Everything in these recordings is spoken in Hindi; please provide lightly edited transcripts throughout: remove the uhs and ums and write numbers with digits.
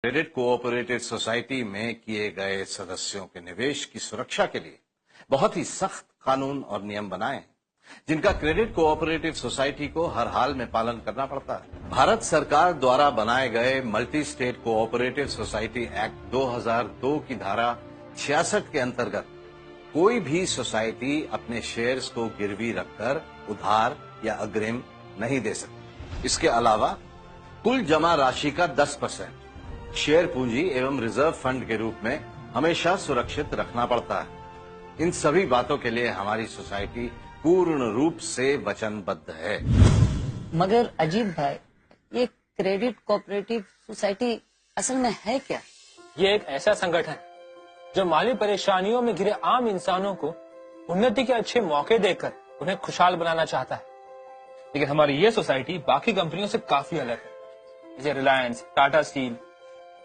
क्रेडिट कोऑपरेटिव सोसाइटी में किए गए सदस्यों के निवेश की सुरक्षा के लिए बहुत ही सख्त कानून और नियम बनाए हैं, जिनका क्रेडिट कोऑपरेटिव सोसाइटी को हर हाल में पालन करना पड़ता है। भारत सरकार द्वारा बनाए गए multi state cooperative society act 2002 की धारा 66 के अंतर्गत कोई भी सोसाइटी अपने शेयर्स को गिरवी रखकर उधार या अग्रिम नहीं दे सकती। इसके अलावा कुल जमा राशि का 10% शेयर पूंजी एवं रिजर्व फंड के रूप में हमेशा सुरक्षित रखना पड़ता है। इन सभी बातों के लिए हमारी सोसाइटी पूर्ण रूप से वचनबद्ध है। मगर अजीत भाई, ये क्रेडिट कोऑपरेटिव सोसाइटी असल में है क्या? ये एक ऐसा संगठन जो माली परेशानियों में घिरे आम इंसानों को उन्नति के अच्छे मौके देकर उन्हें खुशहाल बनाना चाहता है। लेकिन हमारी ये सोसाइटी बाकी कंपनियों से काफी अलग है। जैसे रिलायंस, टाटा स्टील,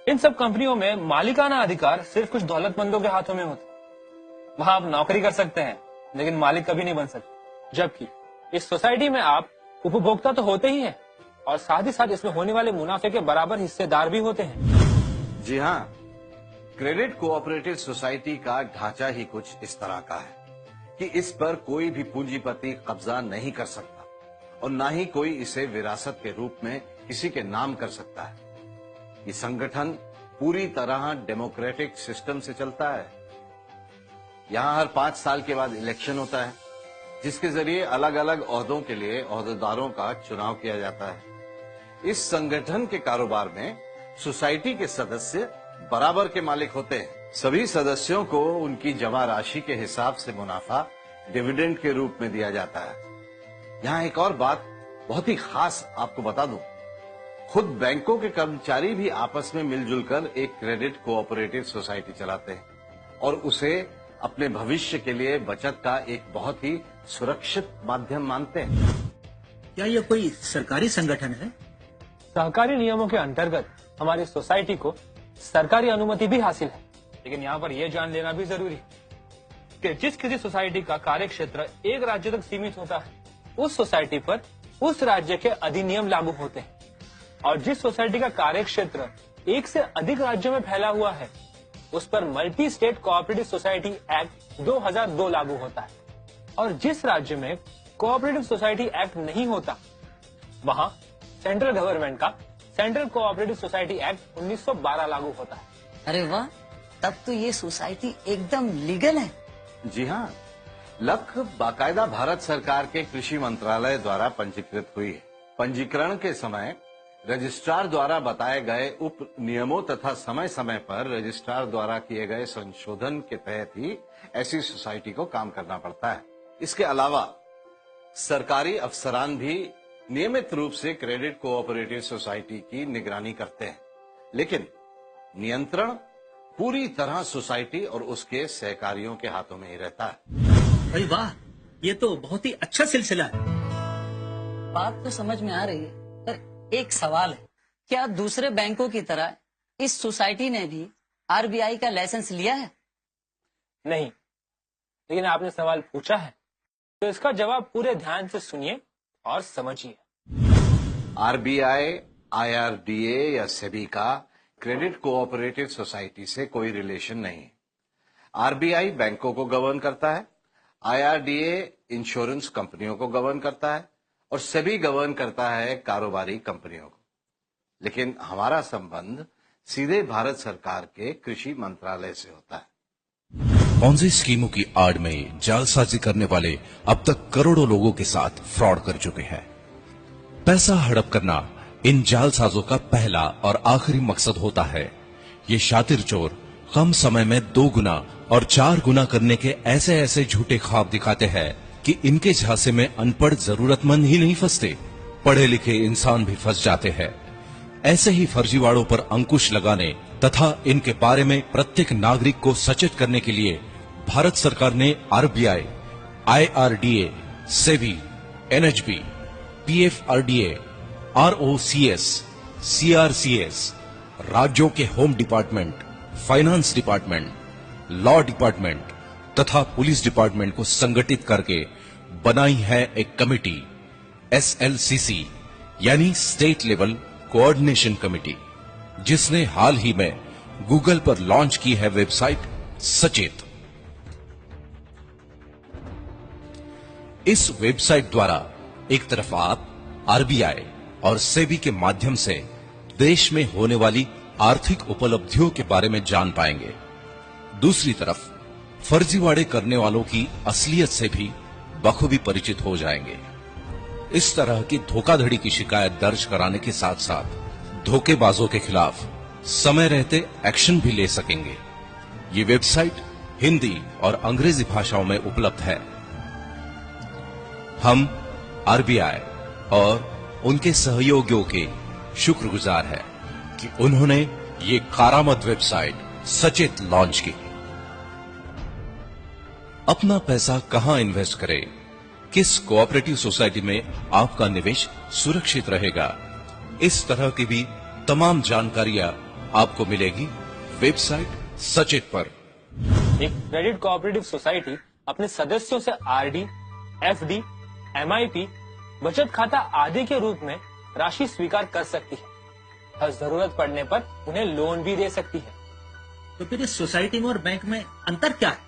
इन सब कंपनियों में मालिकाना अधिकार सिर्फ कुछ दौलतमंदों के हाथों में होता है। वहां आप नौकरी कर सकते हैं लेकिन मालिक कभी नहीं बन सकते, जबकि इस सोसाइटी में आप उपभोक्ता तो होते ही हैं और साथ ही साथ इसमें होने वाले मुनाफे के बराबर हिस्सेदार भी होते हैं। जी हाँ, क्रेडिट कोऑपरेटिव सोसाइटी का ढांचा ही कुछ इस तरह का है कि इस पर कोई भी पूंजीपति कब्जा नहीं कर सकता और न ही कोई इसे विरासत के रूप में किसी के नाम कर सकता है। ये संगठन पूरी तरह डेमोक्रेटिक सिस्टम से चलता है। यहां हर 5 साल के बाद इलेक्शन होता है, जिसके जरिए अलग अलग ओहदों के लिए ओहदेदारों का चुनाव किया जाता है। इस संगठन के कारोबार में सोसाइटी के सदस्य बराबर के मालिक होते हैं। सभी सदस्यों को उनकी जमा राशि के हिसाब से मुनाफा डिविडेंड के रूप में दिया जाता है। यहाँ एक और बात बहुत ही खास आपको बता दूं, खुद बैंकों के कर्मचारी भी आपस में मिलजुल कर एक क्रेडिट कोऑपरेटिव सोसाइटी चलाते हैं और उसे अपने भविष्य के लिए बचत का एक बहुत ही सुरक्षित माध्यम मानते हैं। क्या यह कोई सरकारी संगठन है? सहकारी नियमों के अंतर्गत हमारी सोसाइटी को सरकारी अनुमति भी हासिल है, लेकिन यहाँ पर यह जान लेना भी जरूरी है कि जिस किसी सोसाइटी का कार्य क्षेत्र एक राज्य तक सीमित होता है, उस सोसाइटी पर उस राज्य के अधिनियम लागू होते हैं, और जिस सोसाइटी का कार्य क्षेत्र एक से अधिक राज्यों में फैला हुआ है, उस पर multi state cooperative society act 2002 लागू होता है। और जिस राज्य में कोऑपरेटिव सोसाइटी एक्ट नहीं होता, वहां सेंट्रल गवर्नमेंट का सेंट्रल कोऑपरेटिव सोसाइटी एक्ट 1912 लागू होता है। अरे वाह, तब तो ये सोसाइटी एकदम लीगल है। जी हाँ, लख बाकायदा भारत सरकार के कृषि मंत्रालय द्वारा पंजीकृत हुई है। पंजीकरण के समय रजिस्ट्रार द्वारा बताए गए उप नियमों तथा समय समय पर रजिस्ट्रार द्वारा किए गए संशोधन के तहत ही ऐसी सोसाइटी को काम करना पड़ता है। इसके अलावा सरकारी अफसरान भी नियमित रूप से क्रेडिट कोऑपरेटिव सोसाइटी की निगरानी करते हैं, लेकिन नियंत्रण पूरी तरह सोसाइटी और उसके सहकारियों के हाथों में ही रहता है। अरे वाह, ये तो बहुत ही अच्छा सिलसिला है। बात तो समझ में आ रही है, पर एक सवाल है, क्या दूसरे बैंकों की तरह इस सोसाइटी ने भी आरबीआई का लाइसेंस लिया है? नहीं, लेकिन आपने सवाल पूछा है तो इसका जवाब पूरे ध्यान से सुनिए और समझिए। आरबीआई, आईआरडीए या सेबी का क्रेडिट कोऑपरेटिव सोसाइटी से कोई रिलेशन नहीं है। आरबीआई बैंकों को गवर्न करता है, आईआरडीए इंश्योरेंस कंपनियों को गवर्न करता है और सेबी गवर्न करता है कारोबारी कंपनियों को। लेकिन हमारा संबंध सीधे भारत सरकार के कृषि मंत्रालय से होता है। पॉन्जी स्कीमों की आड़ में जालसाजी करने वाले अब तक करोड़ों लोगों के साथ फ्रॉड कर चुके हैं। पैसा हड़प करना इन जालसाजों का पहला और आखिरी मकसद होता है। ये शातिर चोर कम समय में 2 गुना और 4 गुना करने के ऐसे ऐसे झूठे ख्वाब दिखाते हैं कि इनके झांसे में अनपढ़ जरूरतमंद ही नहीं फंसते, पढ़े लिखे इंसान भी फंस जाते हैं। ऐसे ही फर्जीवाड़ों पर अंकुश लगाने तथा इनके बारे में प्रत्येक नागरिक को सचेत करने के लिए भारत सरकार ने RBI, IRDA, SEBI, NHB, PFRDA, ROCS, CRCS, राज्यों के home department, finance department, law department तथा पुलिस डिपार्टमेंट को संगठित करके बनाई है एक कमेटी, एसएलसीसी यानी स्टेट लेवल कोऑर्डिनेशन कमेटी। जिसने हाल ही में गूगल पर लॉन्च की है वेबसाइट सचेत। इस वेबसाइट द्वारा एक तरफ आप आरबीआई और सेबी के माध्यम से देश में होने वाली आर्थिक उपलब्धियों के बारे में जान पाएंगे, दूसरी तरफ फर्जीवाड़े करने वालों की असलियत से भी बखूबी परिचित हो जाएंगे। इस तरह की धोखाधड़ी की शिकायत दर्ज कराने के साथ साथ धोखेबाजों के खिलाफ समय रहते एक्शन भी ले सकेंगे। ये वेबसाइट हिंदी और अंग्रेजी भाषाओं में उपलब्ध है। हम आरबीआई और उनके सहयोगियों के शुक्रगुजार हैं कि उन्होंने ये कारामद वेबसाइट सचेत लॉन्च की। अपना पैसा कहां इन्वेस्ट करें, किस कोऑपरेटिव सोसाइटी में आपका निवेश सुरक्षित रहेगा, इस तरह की भी तमाम जानकारियां आपको मिलेगी वेबसाइट सचेत पर। एक क्रेडिट कोऑपरेटिव सोसाइटी अपने सदस्यों से आरडी, एफडी, एमआईपी, बचत खाता आदि के रूप में राशि स्वीकार कर सकती है और जरूरत पड़ने पर उन्हें लोन भी दे सकती है। तो फिर इस सोसाइटी में और बैंक में अंतर क्या है?